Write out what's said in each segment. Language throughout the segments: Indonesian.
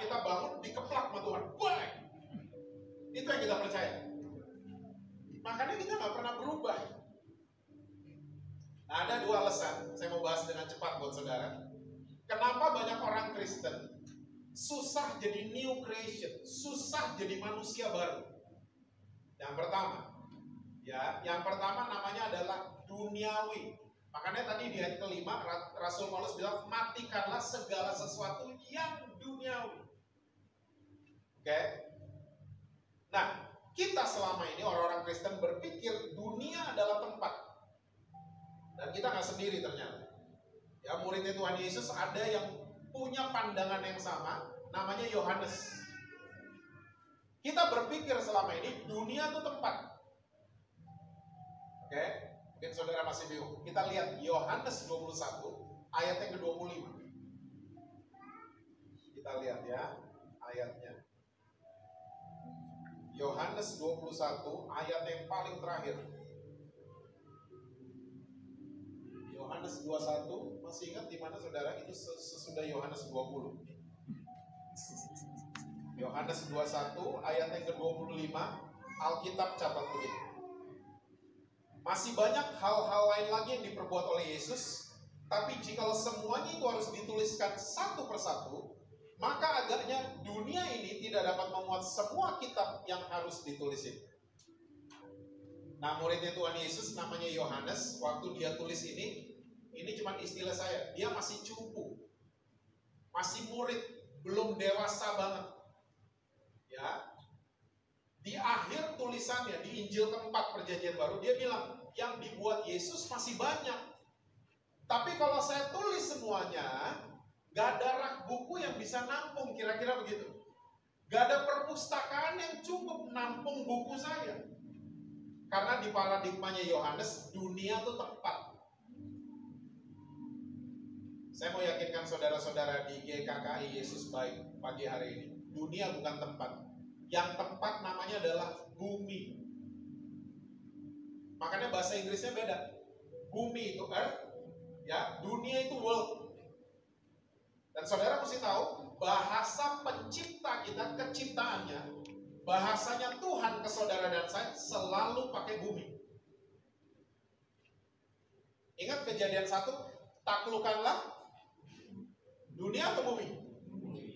kita bangun, dikeplak sama Tuhan. Wah, itu yang kita percaya. Makanya kita nggak pernah berubah. Nah, ada dua alasan, saya mau bahas dengan cepat buat saudara. Kenapa banyak orang Kristen susah jadi new creation, susah jadi manusia baru? Yang pertama namanya adalah duniawi. Makanya tadi di ayat kelima Rasul Paulus bilang, matikanlah segala sesuatu yang duniawi. Oke? Nah, kita selama ini orang-orang Kristen berpikir dunia adalah tempat. Dan kita nggak sendiri ternyata. Ya, muridnya Tuhan Yesus ada yang punya pandangan yang sama, namanya Yohanes. Kita berpikir selama ini dunia itu tempat. Oke, mungkin saudara masih bingung. Kita lihat Yohanes 21 ayat yang ke-25. Kita lihat ya ayatnya. Yohanes 21 ayat yang paling terakhir. Yohanes 21, masih ingat di mana saudara? Itu sesudah Yohanes 20. Yohanes 21 ayat yang ke-25, Alkitab catat begini. Masih banyak hal-hal lain lagi yang diperbuat oleh Yesus, tapi jikalau semuanya itu harus dituliskan satu persatu, maka agaknya dunia ini tidak dapat memuat semua kitab yang harus ditulisin. Nah, muridnya Tuhan Yesus namanya Yohanes, waktu dia tulis ini cuma istilah saya, dia masih cupu, masih murid, belum dewasa banget. Ya, di akhir tulisannya di Injil keempat Perjanjian Baru dia bilang yang dibuat Yesus masih banyak, tapi kalau saya tulis semuanya gak ada rak buku yang bisa nampung, kira-kira begitu. Gak ada perpustakaan yang cukup nampung buku saya. Karena di paradigmanya Yohanes, dunia itu tempat. Saya mau yakinkan saudara-saudara di GKKI Yesus Baik pagi hari ini, dunia bukan tempat. Yang tempat namanya adalah bumi. Makanya bahasa Inggrisnya beda. Bumi itu earth, ya, dunia itu world. Dan saudara mesti tahu, bahasa pencipta kita, keciptaannya, bahasanya Tuhan ke saudara dan saya selalu pakai bumi. Ingat Kejadian 1, taklukkanlah dunia atau bumi?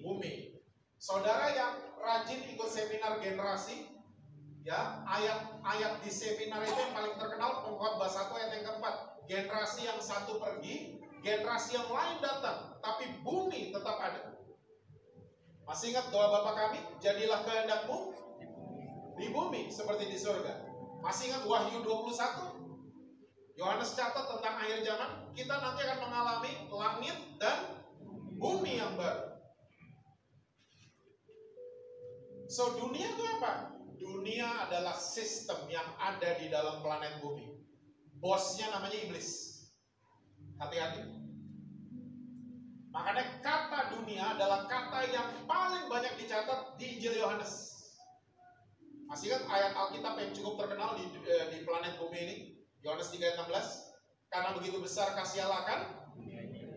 Bumi. Saudara yang rajin ikut seminar generasi, ya, ayat-ayat di seminar itu yang paling terkenal Pengkhotbah 1 ayat yang keempat. Generasi yang satu pergi, generasi yang lain datang, tapi bumi tetap ada. Masih ingat doa Bapa kami? Jadilah kehendakmu di bumi seperti di surga. Masih ingat Wahyu 21? Yohanes catat tentang akhir zaman, kita nanti akan mengalami langit dan bumi yang baru. So, dunia itu apa? Dunia adalah sistem yang ada di dalam planet bumi. Bosnya namanya iblis. Hati-hati. Makanya kata dunia adalah kata yang paling banyak dicatat di Injil Yohanes. Masih ingat ayat Alkitab yang cukup terkenal di planet bumi ini? Yohanes 3 ayat 16. Karena begitu besar kasih Allah kan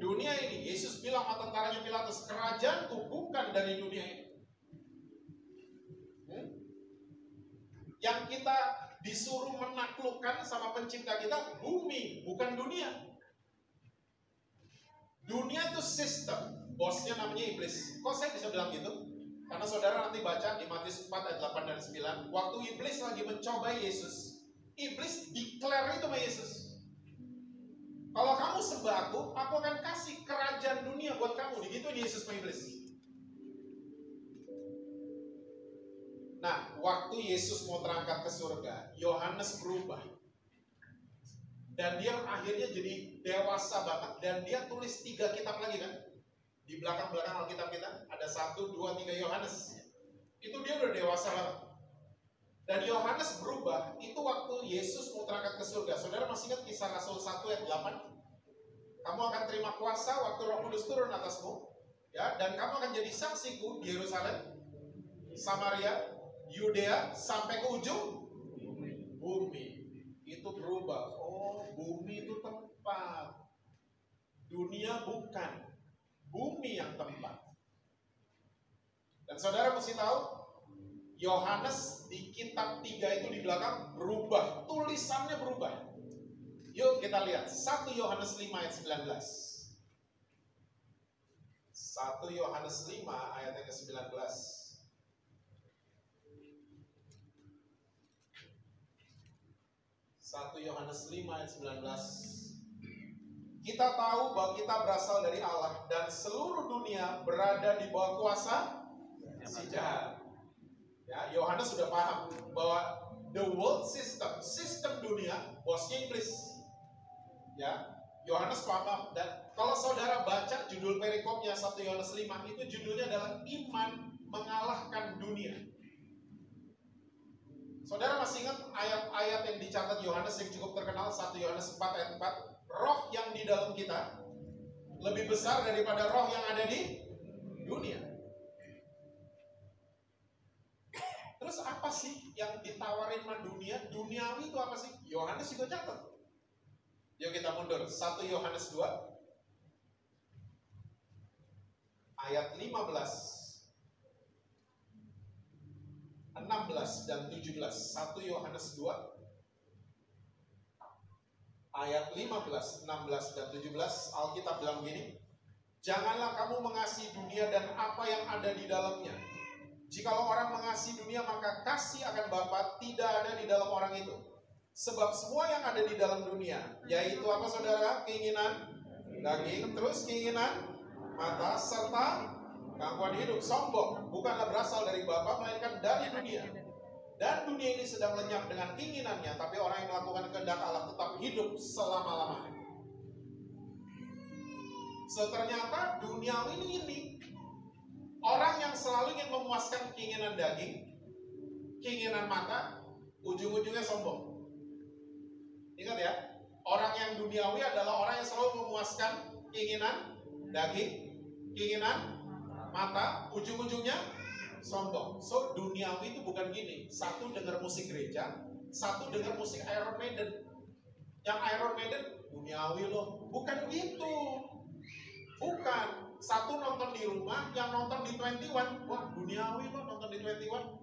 dunia ini. Yesus bilang sama tentaranya Pilatus, kerajaanku bukan dari dunia ini. Yang kita disuruh menaklukkan sama pencipta kita bumi, bukan dunia. Dunia itu sistem, bosnya namanya iblis. Kok saya bisa bilang gitu? Karena saudara nanti baca di Matius 4 ayat 8 dan 9, waktu iblis lagi mencobai Yesus, iblis declare itu sama Yesus. Kalau kamu sembah aku akan kasih kerajaan dunia buat kamu. Begitu Yesus sama iblis. Nah, waktu Yesus mau terangkat ke surga, Yohanes berubah. Dan dia akhirnya jadi dewasa banget. Dan dia tulis 3 kitab lagi kan. Di belakang-belakang Alkitab kita ada 1, 2, 3 Yohanes. Itu dia udah dewasa banget. Dan Yohanes berubah, itu waktu Yesus mau terangkat ke surga. Saudara masih ingat kisah Rasul 1 ayat 8? Kamu akan terima kuasa waktu Roh Kudus turun atasmu. Ya, dan kamu akan jadi saksiku di Yerusalem, Samaria, Yudea sampai ke ujung bumi. Itu berubah. Oh, bumi itu tempat. Dunia bukan. Bumi yang tempat. Dan saudara mesti tahu, Yohanes di kitab 3 itu di belakang berubah, tulisannya berubah. Yuk kita lihat 1 Yohanes 5 ayat 19. 1 Yohanes 5 ayat yang ke-19. 1 Yohanes 5 ayat 19. Kita tahu bahwa kita berasal dari Allah dan seluruh dunia berada di bawah kuasa si jahat. Ya, Yohanes sudah paham bahwa the world system, sistem dunia, bosnya iblis. Ya, Yohanes paham. Dan kalau saudara baca judul perikopnya 1 Yohanes 5, itu judulnya adalah iman mengalahkan dunia. Saudara masih ingat ayat-ayat yang dicatat Yohanes yang cukup terkenal, 1 Yohanes 4 ayat 4, roh yang di dalam kita lebih besar daripada roh yang ada di dunia. Terus apa sih yang ditawarin sama dunia? Duniawi itu apa sih? Yohanes juga catat. Yuk kita mundur. 1 Yohanes 2 ayat 15, 16 dan 17. 1 Yohanes 2 ayat 15, 16 dan 17. Alkitab bilang begini, janganlah kamu mengasihi dunia dan apa yang ada di dalamnya. Jikalau orang mengasihi dunia, maka kasih akan Bapa tidak ada di dalam orang itu. Sebab semua yang ada di dalam dunia, yaitu apa saudara? Keinginan daging, terus keinginan mata, serta gangguan hidup, sombong, bukanlah berasal dari Bapa, melainkan dari dunia. Dan dunia ini sedang lenyap dengan keinginannya, tapi orang yang melakukan kehendak Allah tetap hidup selama-lamanya. So ternyata duniawi ini orang yang selalu ingin memuaskan keinginan daging, keinginan mata, ujung-ujungnya sombong. Ingat ya, orang yang duniawi adalah orang yang selalu memuaskan keinginan daging, keinginan mata, ujung-ujungnya sombong. So duniawi itu bukan gini, satu dengar musik gereja, satu dengar musik Iron Maiden. Yang Iron Maiden duniawi loh, bukan gitu. Bukan. Satu nonton di rumah, yang nonton di 21, wah duniawi loh nonton di 21.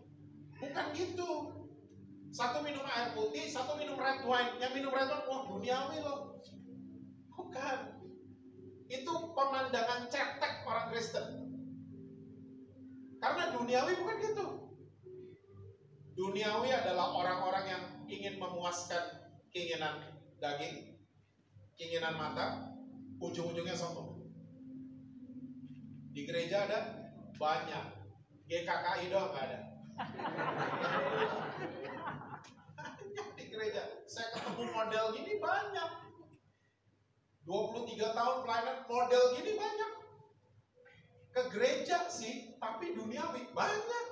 Bukan gitu. Satu minum air putih, satu minum red wine. Yang minum red wine, wah duniawi loh. Bukan. Itu pemandangan cetek orang Kristen. Karena duniawi bukan gitu. Duniawi adalah orang-orang yang ingin memuaskan keinginan daging, keinginan mata, ujung-ujungnya sombong. Di gereja ada banyak, GKKI doang nggak ada. Banyak di gereja. Saya ketemu model gini banyak. 23 tahun pelayanan model gini banyak. Ke gereja sih, tapi duniawi banyak.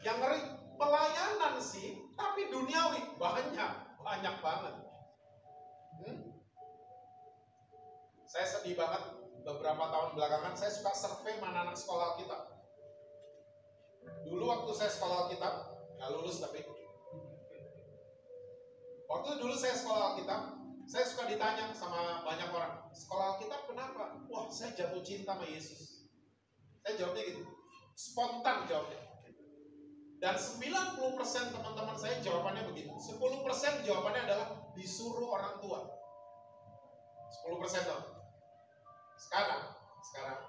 Yang ngeri pelayanan sih, tapi duniawi banyak banget. Saya sedih banget. Beberapa tahun belakangan saya suka survei mana anak sekolah Alkitab. Dulu waktu saya sekolah Alkitab, nggak lulus tapi. Waktu dulu saya sekolah Alkitab, saya suka ditanya sama banyak orang, sekolah Alkitab kenapa? Wah, saya jatuh cinta sama Yesus. Saya jawabnya gitu, spontan jawabnya. Dan 90% teman-teman saya jawabannya begitu. 10% jawabannya adalah disuruh orang tua. 10% dong. Sekarang,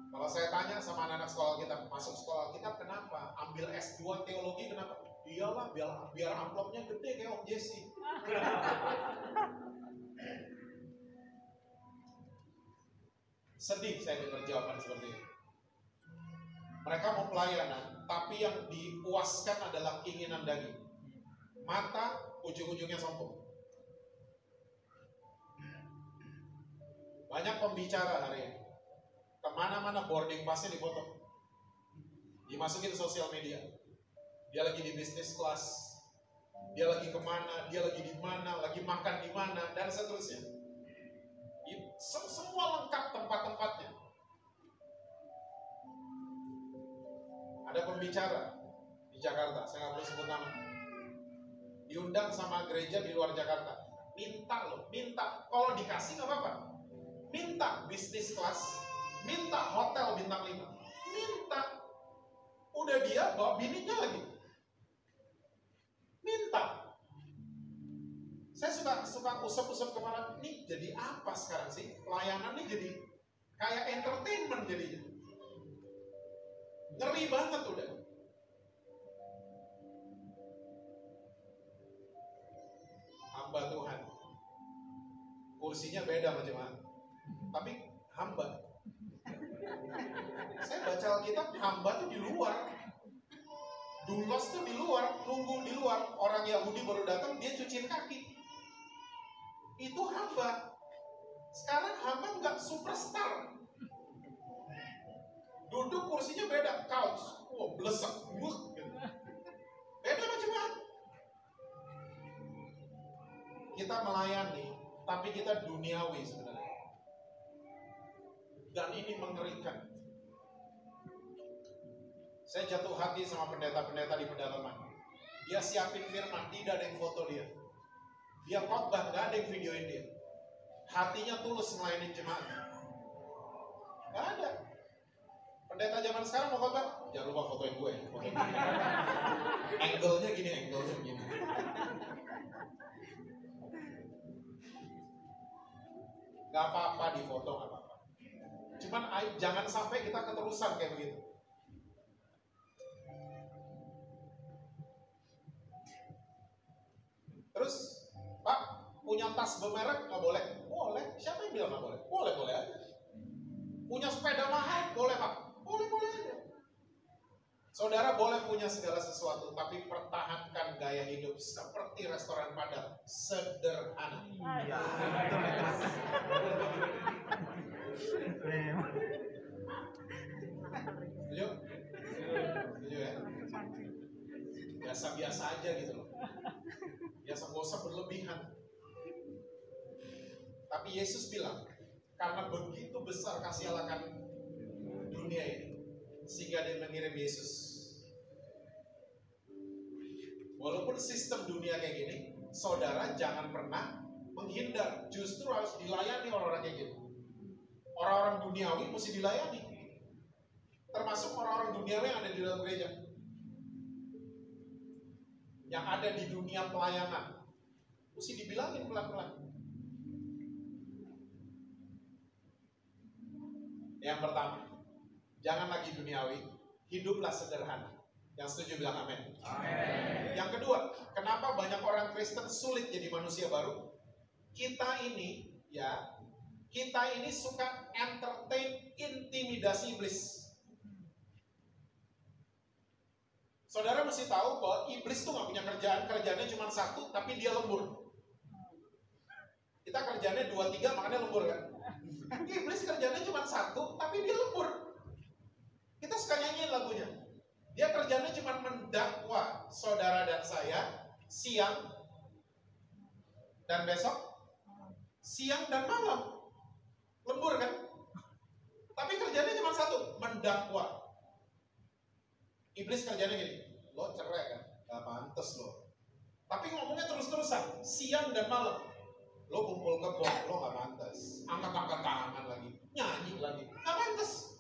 kalau saya tanya sama anak-anak sekolah kita, masuk sekolah kita kenapa? Ambil S2 teologi kenapa? Iyalah, biar amplopnya gede kayak Om Jesse. Sedih saya dengar jawaban seperti ini. Mereka mau pelayanan, tapi yang dipuaskan adalah keinginan daging. Mata, ujung-ujungnya sombong. Banyak pembicara hari ini. Kemana-mana boarding pasnya difoto. Dimasukin sosial media. Dia lagi di bisnis kelas. Dia lagi kemana, dia lagi di mana, lagi makan di mana, dan seterusnya. Semua lengkap tempat-tempatnya. Ada pembicara di Jakarta, saya nggak perlu sebut nama. Diundang sama gereja di luar Jakarta. Minta. Kalau dikasih nggak apa-apa. Minta bisnis kelas, minta hotel bintang 5. Minta. Udah dia bawa bininya lagi. Minta. Saya suka usap-usap kepala, nih jadi apa sekarang sih? Pelayanan nih jadi kayak entertainment jadinya. Ngeri banget udah. Hamba Tuhan. Kursinya beda sama jemaat. Tapi hamba. Saya baca Alkitab, hamba tuh di luar. Dulos tuh di luar, nunggu di luar. Orang Yahudi baru datang, dia cuciin kaki. Itu hamba. Sekarang hamba nggak superstar. Duduk kursinya beda, couch. Wah, blesek. Beda macam-macam. Kita melayani, tapi kita duniawi sebenarnya. Dan ini mengerikan. Saya jatuh hati sama pendeta-pendeta di pedalaman. Dia siapin firman, tidak ada yang foto dia. Dia khotbah, nggak ada yang videoin dia. Hatinya tulus melayani jemaat. Nggak ada. Pendeta zaman sekarang mau khotbah, jangan lupa fotoin gue. Angle-nya gini. Nggak apa-apa di foto, nggak apa-apa. Cuman jangan sampai kita keterusan kayak begitu. Terus, Pak, punya tas bermerek nggak boleh? Boleh. Siapa yang bilang nggak boleh? Boleh aja. Punya sepeda mahal? Boleh, Pak. Boleh aja. Saudara boleh punya segala sesuatu, tapi pertahankan gaya hidup seperti restoran Padang, sederhana. Setuju? Setuju ya? Biasa-biasa aja gitu loh. Biasa, gak usah berlebihan. Tapi Yesus bilang, karena begitu besar kasih Allah akan dunia ini, sehingga dia mengirim Yesus. Walaupun sistem dunia kayak gini, saudara jangan pernah menghindar. Justru harus dilayani orang-orang kayak gini. Orang-orang duniawi mesti dilayani. Termasuk orang-orang duniawi yang ada di dalam gereja. Yang ada di dunia pelayanan. Mesti dibilangin pelan-pelan. Yang pertama, jangan lagi duniawi, hiduplah sederhana. Yang setuju bilang amin. Amin. Yang kedua, kenapa banyak orang Kristen sulit jadi manusia baru? Kita ini suka entertain intimidasi iblis. Saudara mesti tahu bahwa iblis tuh gak punya kerjaannya cuma satu, tapi dia lembur. Kita kerjaannya 2-3, makanya lembur kan? Iblis kerjaannya cuma satu, tapi dia lembur. Kita suka nyanyiin lagunya. Dia kerjaannya cuma mendakwa saudara dan saya siang dan besok, siang dan malam. Lembur kan? Tapi kerjaannya cuma satu, mendakwa. Iblis kerjaannya gini, lo cerai kan? Gak pantes lo. Tapi ngomongnya terus-terusan, siang dan malam. Lo kumpul kebon, lo gak pantes. Angkat-angkat tangan lagi, nyanyi lagi, gak pantes.